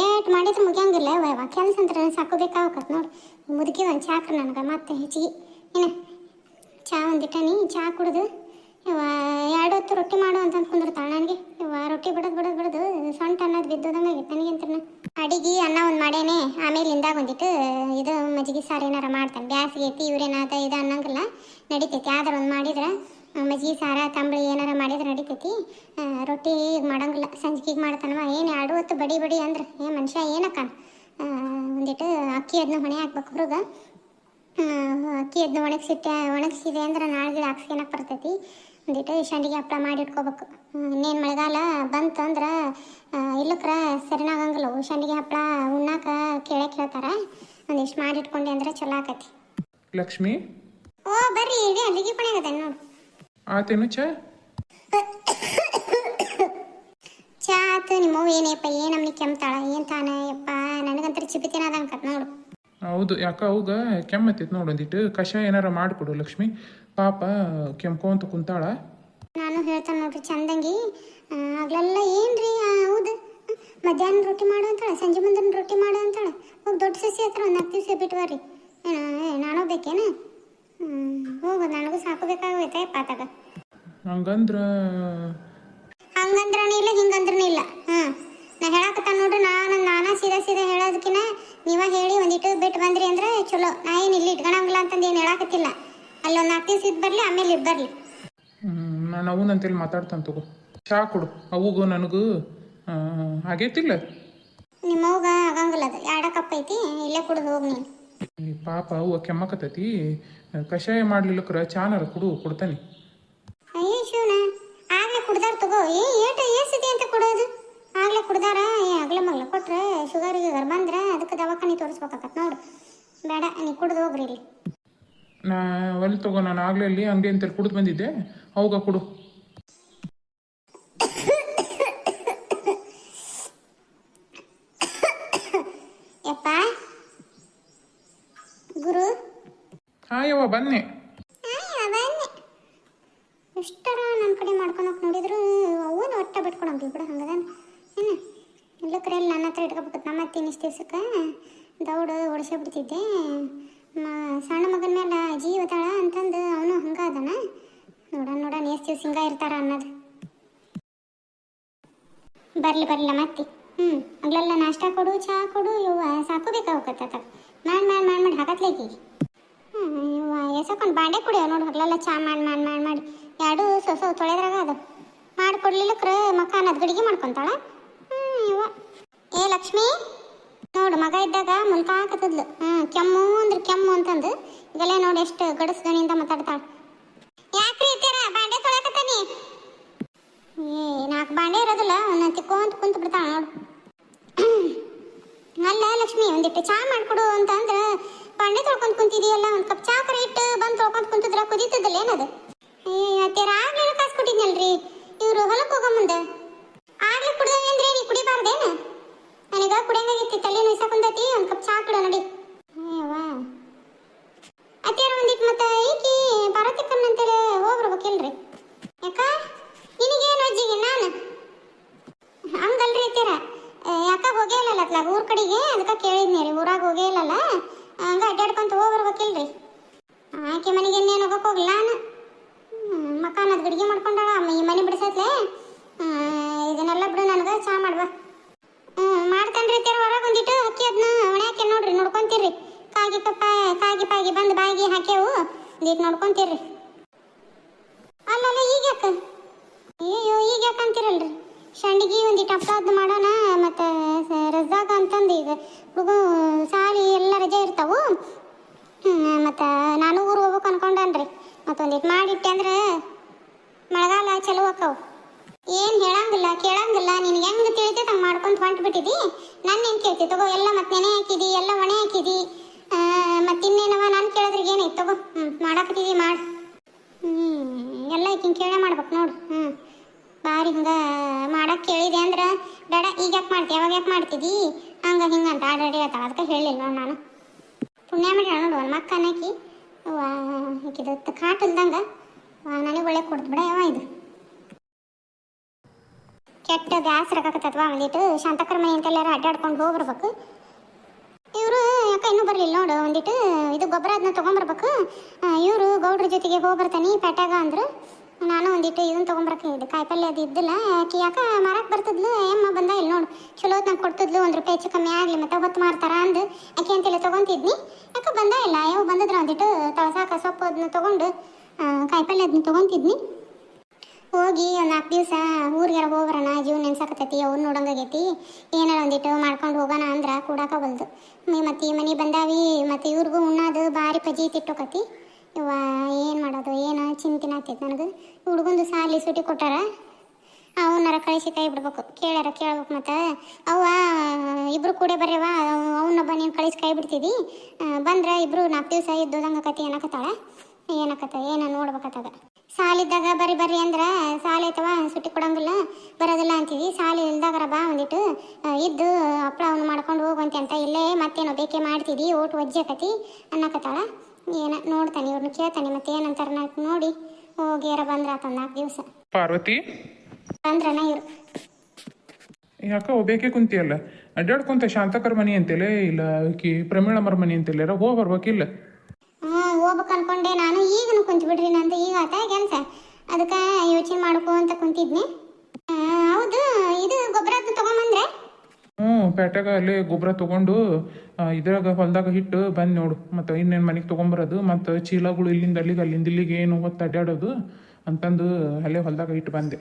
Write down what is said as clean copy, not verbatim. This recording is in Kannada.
ಏಟ್ ಮಾಡಿದ್ರೆ ಮುಗಿಯಂಗಿಲ್ಲ ಯವ್ವ ಕೆಲಸ ಅಂದ್ರೆ ಸಾಕೋಬೇಕಾಗತ್ತೆ ನೋಡಿ. ಮುದುಕಿ ಒಂದು ಚಾಕ್ರ ನನಗೆ ಮತ್ತೆ ಹೆಚ್ಚಿಗೆ ಏನು ಚಾ ಒಂದಿಟ್ಟನಿ. ಚಾ ಕುಡಿದು ಇವ 2 ಹೊತ್ತು ರೊಟ್ಟಿ ಮಾಡು ಅಂತ ಅಂದ್ಕೊಂಡಿರ್ತಾಳೆ ನನಗೆ. ಇವ ರೊಟ್ಟಿ ಬಿಡೋದು ಸೊಂಟ ಅನ್ನೋದು ಬಿದ್ದೋದಂಗೆ ಆಗೈತೆ ನನಗಂತ. ಅಡಿಗೆ ಅನ್ನ ಒಂದು ಮಾಡೇನೆ, ಆಮೇಲೆ ಇಂದಾಗ ಒಂದಿಟ್ಟು ಇದು ಮಜ್ಜಿಗೆ ಸಾರು ಏನಾರ ಮಾಡ್ತಾನೆ. ಬ್ಯಾಸಿಗೆ ಐತಿ ಇವ್ರೇನಾದ ಇದು ಅನ್ನಂಗಿಲ್ಲ, ನಡಿತೈತಿ. ಆದ್ರೆ ಒಂದು ಮಾಡಿದ್ರೆ ಮಜ್ಜಿಗೆ ಸಾರ ತಂಬಳಿ ಏನಾರ ಮಾಡಿದ್ರೆ ನಡಿತೈತಿ. ರೊಟ್ಟಿ ಈಗ ಮಾಡಂಗಿಲ್ಲ, ಸಂಜಿಗೆ ಮಾಡ್ತಾನವ. ಏನು 2 ಹೊತ್ತು ಬಡಿ ಅಂದ್ರೆ ಮನುಷ್ಯ ಏನಕ್ಕ. ಒಂದಿಟ್ಟು ಅಕ್ಕಿ ಅದನ್ನ ಹೊಣೆ ಹಾಕ್ಬೇಕು ಹುಡುಗ. ಅಕ್ಕಿ ಅದನ್ನ ಒಣಗಿಸಿದೆ ಅಂದ್ರೆ ನಾಳೆಗೆ ಹಾಕ್ಸ್ಕೊಳಕ್ಕೆ ಬರ್ತೈತಿ. ಒಂದಿಟ್ಟು ಸಂಡಿಗೆ ಹಪ್ಪಳ ಮಾಡಿ ಇಟ್ಕೋಬೇಕು. ಇನ್ನೇನು ಮಳೆಗಾಲ ಬಂತು ಅಂದ್ರೆ ಇಲ್ಲಕ್ರ ಸರಿನಾಗಂಗಿಲ್ಲ. ಸಂಡಿಗೆ ಹಪ್ಪಳ ಉಣ್ಣಾಕ ಕೇಳ್ತಾರೆ. ಒಂದಿಷ್ಟು ಮಾಡಿ ಇಟ್ಕೊಂಡೆ ಅಂದ್ರೆ ಚಲೋ ಆಕತಿ. ಲಕ್ಷ್ಮಿ, ಓ ಬರ್ರಿ, ಇಡೀ ಅಲ್ಲಿಗೆ ಕೊನೆ ಆಗತ್ತೆ ನೋಡು. ಆತೇನು ಚಾ? ಚಾ ಆತು. ನಿಮ್ಮವು ಏನಪ್ಪ ನಮ್ನಿ ಕೆಮ್ತಾಳ ಏನು ತಾನ ಯಪ್ಪ, ನನಗಂತರ ಚಿಪಿತೇನದ ಅನ್ಕತ್ ನೋಡು. ಹೌದು, ಯಾಕ ಅವಾಗ ಕೆಮ್ಮತ್ತೈತೆ ನೋಡು. ಒಂದಿಟ್ಟು ಕಷಾಯ ಏನಾರ ಮಾಡಿಕೊಡು ಲಕ್ಷ್ಮಿ, ಪಾಪ ಕೆಮ್ಕೊಂತ ಕುಂತಾಳ. ನಾನು ಹೇಳ್ತಾನೆ ನೋಡ್ರಿ ಚಂದಂಗಿ. ಆಗ್ಲೆಲ್ಲ ಏನ್ರಿ ಹೌದು, ಮಧ್ಯಾಹ್ನ ರೊಟ್ಟಿ ಮಾಡು ಅಂತಾಳೆ, ಸಂಜೆ ಮುಂದೆ ರೊಟ್ಟಿ ಮಾಡು ಅಂತಾಳೆ. ಹೋಗಿ ದೊಡ್ಡ ಸಸಿ ಹತ್ರ ಒಂದು 4 ದಿವಸ ಬಿಟ್ಟು ಬರ್ರಿ. ನಾನು ಬೇಕೇನು? ಹೋಗು, ನನಗೂ ಸಾಕೋಬೇಕಾಗೈತೆ ಪಾತಾಗ. ಹಂಗಂದ್ರೂ ಇಲ್ಲ ಹಿಂಗಂದ್ರೂ ಇಲ್ಲ. ನಾ ಹೇಳಕತ್ತ ನೋಡ್ರಿ, ನಾನಾ ಸೀದಾ ಹೇಳೋದಕ್ಕಿನ್ನ ನೀವ ಹೇಳಿ ಒಂದಿಟ್ಟು ಬಿಟ್ಟು ಬಂದ್ರಿ ಅಂದ್ರೆ ಚಲೋ. ನಾ ಏನು ಇಲ್ಲಿ ಇಟ್ಕೊಳಂಗಿಲ್ಲ ಅಂತಂದು ಏನು ಹೇಳಕತ್ತಿಲ್ಲ. ಅಲ್ಲೊಂದು 4 ದಿವಸ ಇದ್ದು ಬರಲಿ, ಆಮೇಲೆ ಇದು ಬರಲಿ. ನಾನು ಅವನಂತೇಳಿ ಮಾತಾಡ್ತಾನೆ ತಗೋ. ಚಾ ಕೊಡು ಅವಗೂ ನನಗೂ. ಆಗೈತಿಲ್ಲ ನಿಮ್ಮವ್ಗ ಆಗಂಗಿಲ್ಲ, ಅದು 2 ಕಪ್ ಐತಿ, ಇಲ್ಲೇ ಕುಡಿದು ಹೋಗಿ ನೀನು. ಪಾಪ ಅವು ಕೆಮ್ಮಕತ್ತೈತಿ, ಕಷಾಯ ಮಾಡ್ಲಿಲ್ಲಕ್ರ ಚಾನಾರ ಕೊಡ್ತಾನೆ. ಅಯ್ಯೋ ಶಿವನ, ಆಗ್ಲೇ ಕುಡ್ದಾರ ತಗೋ. ಏಸಿದೆ ಅಂತ ಕೊಡೋದು? ಆಗ್ಲೇ ಕುಡ್ದಾರ. ಅಗ್ಲ ಮಗ್ಲ ಕೊಟ್ರೆ ಶುಗರಿಗೆ ಬಂದ್ರೆ ಅದಕ್ಕೆ ದವಾಖಾನೆ ತೋರಿಸ್ಬೇಕಾಗತ್ತೆ ನೋಡು. ಬೇಡ, ನೀ ಕುಡ್ದು ಹೋಗ್ರಿ ಇಲ್ಲಿ. ನಾ ಒಲ್ಲಿ ತಗೋ, ನಾನು ಆಗ್ಲೇ ಅಲ್ಲಿ ಅಂಗಡಿ ಅಂತೇಳಿ ಕುಡಿದು ಬಂದಿದ್ದೆ, ಅವಾಗ ಕೊಡು. ಯಪ್ಪ ಗುರು. ಹಾಯವ್ವ ಬನ್ನಿ. ಎಷ್ಟರ ನನ್ನ ಕಡೆ ಮಾಡ್ಕೊಳಕ್ ನೋಡಿದ್ರು ಅವನು ಒಟ್ಟ ಬಿಟ್ಕೊಳಂಗಿಲ್ಲ ಬಿಡ. ಹಂಗದ ಏನು ಇಲ್ಲಕ್ರೆಲ್ಲ ನನ್ನ ಹತ್ರ ಇಟ್ಕೋಬೇಕು. ನಮ್ಮ ತಿನ್ನಿಸ್ ದಿವ್ಸಕ್ಕೆ ದೌಡು ಹೊಡಿಸೇ ಬಿಡ್ತಿದ್ದೆ. ಸಣ್ಣ ಮಗನ ಮೇಲೆ ಜೀವತಾಳ ಅಂತಂದು ಅವನು ಹಂಗೆ ಅದಾನ. ನೋಡ ಎಷ್ಟು ದಿವ್ಸ ಹಿಂಗ ಇರ್ತಾರ ಅನ್ನೋದು. ಬರ್ಲಿಲ್ಲ ಮತ್ತೆ. ಅಲ್ಲೆಲ್ಲ ನಾಷ್ಟ ಕೊಡು, ಚಹಾ ಕೊಡು, ಇವ ಸಾಕೋಬೇಕಾಗತ್ತ. ಮಾಡಿ ಹಾಕತ್ಲೇಕಿ. ಇವ ಎಸಕೊಂಡು ಬಾಂಡೆ ಕುಡಿಯೋ ನೋಡು. ಹಗ್ಲೆಲ್ಲ ಚಹಾ ಮಾಡಿ 2 ಸೊಸು ತೊಳೆದ್ರಾಗ ಅದು ಮಾಡಿಕೊಡ್ಲಿಲ್ಲಕ್ರ ಮಕ್ಕ ಅನ್ನೋದು ಗಡಿಗೆ ಮಾಡ್ಕೊತಾಳ. ಇವ ಲಕ್ಷ್ಮಿ ನೋಡು, ಮಗ ಇದ್ದಾಗ ಮುಲ್ಕಾಕತ್ತದ್ಲು. ಕೆಮ್ಮು ಅಂದ್ರೆ ಕೆಮ್ಮು ಅಂತಂದು ಈಗಲೇ ನೋಡಿ ಎಷ್ಟು ಗಡಸ್ ಗಣಿಯಿಂದ ಮಾತಾಡ್ತಾಳ. ಯಾಕ್ರಿ ಇತ್ತೀರ ಬಾಂಡೆ ತೊಳೆಕತ್ತಾನಿ? 4 ಬಾಂಡೆ ಇರೋದಿಲ್ಲ, ಅವನ್ನ ತಿಕ್ಕೊಂತ ಕುಂತು ಬಿಡ್ತಾಳ ನೋಡು. ಅಲ್ಲ ಲಕ್ಷ್ಮಿ, ಒಂದಿಟ್ಟು ಚಹಾ ಮಾಡ್ಕೊಡು ಅಂತ ಅಂದ್ರೆ ಬಾಂಡೆ ತೊಳ್ಕೊಂತ ಕುಂತಿದೀಯಲ್ಲ. ಒಂದು ಕಪ್ ಚಹಾ ಕರೆ ಇಟ್ಟು ಬಂದು ತೊಳ್ಕೊಂತ ಕುಂತಿದ್ರ ಕುದೀತದಲ್ಲ ಏನದು? ಅತ್ಯಾರ ಆಗ್ಲೇನು ಕಾಸು ಕೊಟ್ಟಿದ್ನಲ್ರಿ ಇವ್ರು ಹೊಲಕ್ಕೆ ಹೋಗೋ ಮುಂದೆ. ಆಗ್ಲೇ ಕುಡ್ದೇವೇಂದ್ರೆ ನೀ ಕುಡಿಬಾರ್ದೇನು? ನನಗ ಕುಡಿಯಂಗಾಗಿತ್ತು, ತಲೆ ನುಯ್ಸಕೊಂಡೈತಿ. ಒಂದು ಕಪ್ ಚಹಾ ಕೊಡು ನಡಿ. ಅತ್ಯಾರ ಒಂದಿಟ್ಟು ಮತ್ತೆ ಈಕಿ ಪಾರ್ವತಿಕನ್ನಂತೇಳಿ ಹೋಗ್ಬಿಡ್ಬೇಕಿಲ್ರಿ. ಯಾಕ ನಿನಗೇನು ಅಜ್ಜಿಗೆ ನಾನು ಹಂಗಲ್ರಿ ಅತ್ಯಾರ. ಯಾಕ ಹೋಗೇ ಇಲ್ಲಲ್ಲ ಊರ್ ಕಡೆಗೆ, ಅದಕ್ಕೆ ಕೇಳಿದ್ನಿ ರೀ. ಊರಾಗ ಹೋಗೇ ಇಲ್ಲಲ್ಲ, ಹಂಗ ಅಡ್ಡಾಡ್ಕೊಂತ ಹೋಗ್ಬರ್ಬೇಕಿಲ್ರಿ. ಆಕೆ ಮನೆಗೆ ಇನ್ನೇನು ಹೋಗಕ್ಕೆ ಹೋಗಲ್ಲ ನಾನು. ಮಕ್ಕನದು ಗಡಿಗೆ ಮಾಡ್ಕೊಂಡಾಳ. ಈ ಮನೆ ಬಿಡಿಸತ್ಲೆ ಇದನ್ನೆಲ್ಲ ಬಿಡು, ನನಗೆ ಚಹಾ ಮಾಡ್ಬಾ. ಮಾಡ್ತಾನ್ರಿ ಅತ್ಯಾರ. ಹೊರಗೆ ಒಂದಿಟ್ಟು ಅಕ್ಕಿ ಅದನ್ನ ಒಣ ಹಾಕಿ ನೋಡ್ರಿ, ನೋಡ್ಕೊಂತೀರ್ರಿ. ಕಾಗಿ ಬಂದು ಬಾಯಿಗೆ ಹಾಕ್ಯಾವು, ಒಂದಿಟ್ಟು ನೋಡ್ಕೊಂತೀರ್ರಿ. ಅಲ್ಲಲ್ಲ ಈಗ ಯಾಕೆ? ಅಯ್ಯೋ ಈಗ ಯಾಕೆ ಅಂತೀರಲ್ರಿ? ಸಂಡಿಗೆ ಒಂದಿಟ್ಟು ಹಪ್ಪಳದ್ದು ಮಾಡೋಣ, ಮತ್ತು ರಜಾಗ ಅಂತಂದು ಈಗ ಹುಡುಗ ಸಾಲಿ ಎಲ್ಲ ರಜೆ ಇರ್ತಾವು. ಮತ್ತು ನಾನು ಊರು ಹೋಗ್ಬೇಕು ಅನ್ಕೊಂಡನ್ರಿ. ಮತ್ತೊಂದಿಟ್ಟು ಮಾಡಿಟ್ಟೆ ಅಂದ್ರೆ ಮಳೆಗಾಲ ಚಲೋ ಆಕ್ಕವು. ಏನು ಹೇಳಂಗಿಲ್ಲ ಕೇಳಂಗಿಲ್ಲ. ನಿನ್ಗೆ ಹೆಂಗೆ ತಿಳಿತೈತೆ ಹಂಗೆ ಮಾಡ್ಕೊಂತ ಹೊಂಟ್ಬಿಟ್ಟಿದಿ. ನನ್ನ ಏನು ಕೇಳ್ತಿ ತಗೋ. ಎಲ್ಲ ಮತ್ತೆ ನೆನೆ ಹಾಕಿದಿ, ಎಲ್ಲ ಒಣೆ ಹಾಕಿದಿ. ಮತ್ತು ಇನ್ನೇನವ ನಾನು ಕೇಳಿದ್ರಿಗೆ ಏನೈತೆ ತಗೋ. ಮಾಡಾಕತ್ತಿದಿ ಮಾಡಿ. ಎಲ್ಲ ಈಕಿನ ಕೇಳೇ ಮಾಡ್ಬೇಕು ನೋಡು. ಬಾರಿ ಹಂಗೆ ಮಾಡಕ್ಕೆ ಕೇಳಿದೆ ಅಂದ್ರೆ ಬೇಡ ಈಗ ಯಾಕೆ ಮಾಡ್ತಿ, ಯಾವಾಗ ಯಾಕೆ ಮಾಡ್ತಿದ್ದಿ ಹಿಂಗೆ ಅಂತ ಆಡಾಡಿ ಆತಾಳ. ಅದಕ್ಕೆ ಹೇಳಿಲ್ಲ ನಾನು. ಪುಣ್ಯ ಮಾಡ್ಯಾಳ ನೋಡು, ಒಂದು ಮಕ್ಕ ಅನ್ನಕಿ ಈಕಿದು ಕಾಟಲ್ದಂಗೆ ನನಗೆ ಒಳ್ಳೆ ಕೊಡ್ತು ಬಿಡ. ಯಾವ ಇದು ಕೆಟ್ಟ ಬ್ಯಾಸರ ಆಗಾಕತ್ತತ್ವಾ ಒಂದಿಟ್ಟು ಶಾಂತಕರ ಮನೆ ಅಂತೆಲ್ಲಾರ ಅಡ್ಡಾಡ್ಕೊಂಡು ಹೋಗ್ಬರ್ಬೇಕು. ಇವರು ಯಾಕೆ ಇನ್ನೂ ಬರಲಿಲ್ಲ ನೋಡು, ಒಂದಿಟ್ಟು ಇದು ಗೊಬ್ಬರ ಅದನ್ನ ತೊಗೊಂಬರ್ಬೇಕು. ಇವರು ಗೌಡ್ರ ಜೊತೆಗೆ ಹೋಗ್ಬರ್ತಾನೆ ಪೇಟ್ಯಾಗ ಅಂದ್ರು. ನಾನು ಒಂದಿಟ್ಟು ಇದನ್ನ ತೊಗೊಂಬರಕ್ಕೆ ಹೇಳಿದೆ, ಕಾಯಿಪಲ್ಲೆ ಅದು ಇದ್ದಿಲ್ಲ. ಆಕೆ ಯಾಕೆ ಮಾರಕ್ಕೆ ಬರ್ತಿದ್ಲು, ಎಮ್ಮ ಬಂದ ಇಲ್ಲಿ ನೋಡು, ಚಲೋ ಹೊತ್ತು ನಂಗೆ ಕೊಡ್ತಿದ್ಲು, 1 ರೂಪಾಯಿ ಹೆಚ್ಚು ಕಮ್ಮಿ ಆಗಲಿ ಮತ್ತೆ ಹೊತ್ತು ಮಾರ್ತಾರ ಅಂದು ಆಕೆ ಅಂತೆಲ್ಲ ತೊಗೊತಿದ್ನಿ. ಯಾಕೆ ಬಂದ ಇಲ್ಲ, ಯಾವ ಬಂದಿದ್ರೆ ಒಂದಿಟ್ಟು ತಳಸಾಕ ಸೊಪ್ಪು ಅದನ್ನ ತೊಗೊಂಡು ಕಾಯಿಪಲ್ಲೆ ಅದನ್ನ ತೊಗೊತಿದ್ನಿ. ಹೋಗಿ ಒಂದು 4 ದಿವಸ ಊರಿಗಾರ ಹೋಗ್ಬರೋಣ, ಜೀವ ನೆನ್ಸಾಕತ್ತೈತಿ, ಅವ್ರು ನೋಡಂಗಾಗೈತಿ, ಏನಾರ ಒಂದಿಟ್ಟು ಮಾಡ್ಕೊಂಡು ಹೋಗೋಣ ಅಂದ್ರೆ ಕೂಡಾಕಬಲ್ದು. ಮತ್ತು ಈ ಮನೆ ಬಂದಾವಿ, ಮತ್ತು ಇವ್ರಿಗೂ ಉಣ್ಣೋದು ಭಾರಿ ಪಜಿ ತಿಟ್ಟೋಕತಿ. ಇವ ಏನು ಮಾಡೋದು ಏನು ಚಿಂತಿನ ಆಗ್ತೈತೆ ನನಗೆ. ಹುಡುಗಂದು ಸಾಲಿ ಸೂಟಿ ಕೊಟ್ಟಾರ, ಅವನಾರ ಕಳಿಸಿ ಕೈ ಬಿಡ್ಬೇಕು, ಕೇಳ್ಬೇಕು. ಮತ್ತು ಅವ್ವ ಇಬ್ರು ಕೂಡ ಬರ್ಯವ, ಅವನೊಬ್ಬ ನೀನು ಕಳಿಸಿ ಕೈ ಬಿಡ್ತಿದ್ದಿ, ಬಂದ್ರೆ ಇಬ್ರು 4 ದಿವಸ ಇದ್ದೋದಂಗಕತಿ ಏನಕತ್ತಾಳ, ಏನೋ ನೋಡ್ಬೇಕತ್ತಾಗ. ಸಾಲಿದ್ದಾಗ ಬರ್ರಿ ಅಂದ್ರೆ ಸಾಲಿ ಐತವ ಸುಟ್ಟಿ ಕೊಡಂಗಿಲ್ಲ ಬರೋದಿಲ್ಲ ಅಂತೀವಿ, ಸಾಲಿ ಇಲ್ದಾಗರ ಬಾ ಒಂದಿಟ್ಟು ಇದ್ದು ಹಪ್ಳ ಅವ್ನು ಮಾಡ್ಕೊಂಡು ಹೋಗುವಂತೆ ಅಂತ, ಇಲ್ಲೇ ಮತ್ತೇನೋ ಬೇಕೆ ಮಾಡ್ತಿದ್ದಿ, ಓಟು ವಜ್ಜೆ ಆಕತಿ ಅನ್ನಕತ್ತಾಳ. ಏನ ನೋಡ್ತಾನೆ, ಇವ್ರನ್ನ ಕೇಳ್ತಾನೆ, ಮತ್ತೆ ಏನಂತಾರ ನೋಡಿ ಹೋಗ್ಯಾರ ಬಂದ್ರ ಆತ 4 ದಿವಸ ಪಾರ್ವತಿ ಬಂದ್ರನ ಇವ್ರು. ಯಾಕ ಒಬ್ಬೇಕೆ ಕುಂತಿಯಲ್ಲ, ಅಡ್ಡಾಡ್ಕೊಂತ ಶಾಂತಕರ ಮನಿ ಅಂತೇಲೆ ಇಲ್ಲ ಪ್ರಮೀಳಮ್ಮರ ಮನಿ ಅಂತೇಲಾರ ಹೋಗಿ ಬರ್ಬೇಕಿಲ್ಲ? ಹೋಗ್ಬೇಕು ಅನ್ಕೊಂಡೆ ನಾನು, ಈಗನು ಕುಂತು ಬಿಡ್ರಿ ನಂದು ಈಗ ಆತ ಕೆಲಸ, ಅದಕ್ಕೆ ಯೋಚನೆ ಮಾಡ್ಕೊ ಅಂತ ಕುಂತಿದ್ನಿ. ಹೌದು, ಇದು ಗೊಬ್ಬರ ತೊಗೊಂಬಂದ್ರೆ? ಪೇಟೆಗ ಅಲ್ಲೇ ಗೊಬ್ಬರ ತೊಗೊಂಡು ಇದ್ರಾಗ ಹೊಲದಾಗ ಹಿಟ್ಟು ಬಂದು ನೋಡು, ಮತ್ತು ಇನ್ನೇನು ಮನೆಗೆ ತೊಗೊಂಬರೋದು, ಮತ್ತು ಚೀಲಗಳು ಇಲ್ಲಿಂದ ಇಲ್ಲಿಗೆ ಏನು ಹೊತ್ತು ಅಡ್ಡಾಡೋದು ಅಂತಂದು ಅಲ್ಲೇ ಹೊಲದಾಗ ಹಿಟ್ಟು ಬಂದೆ.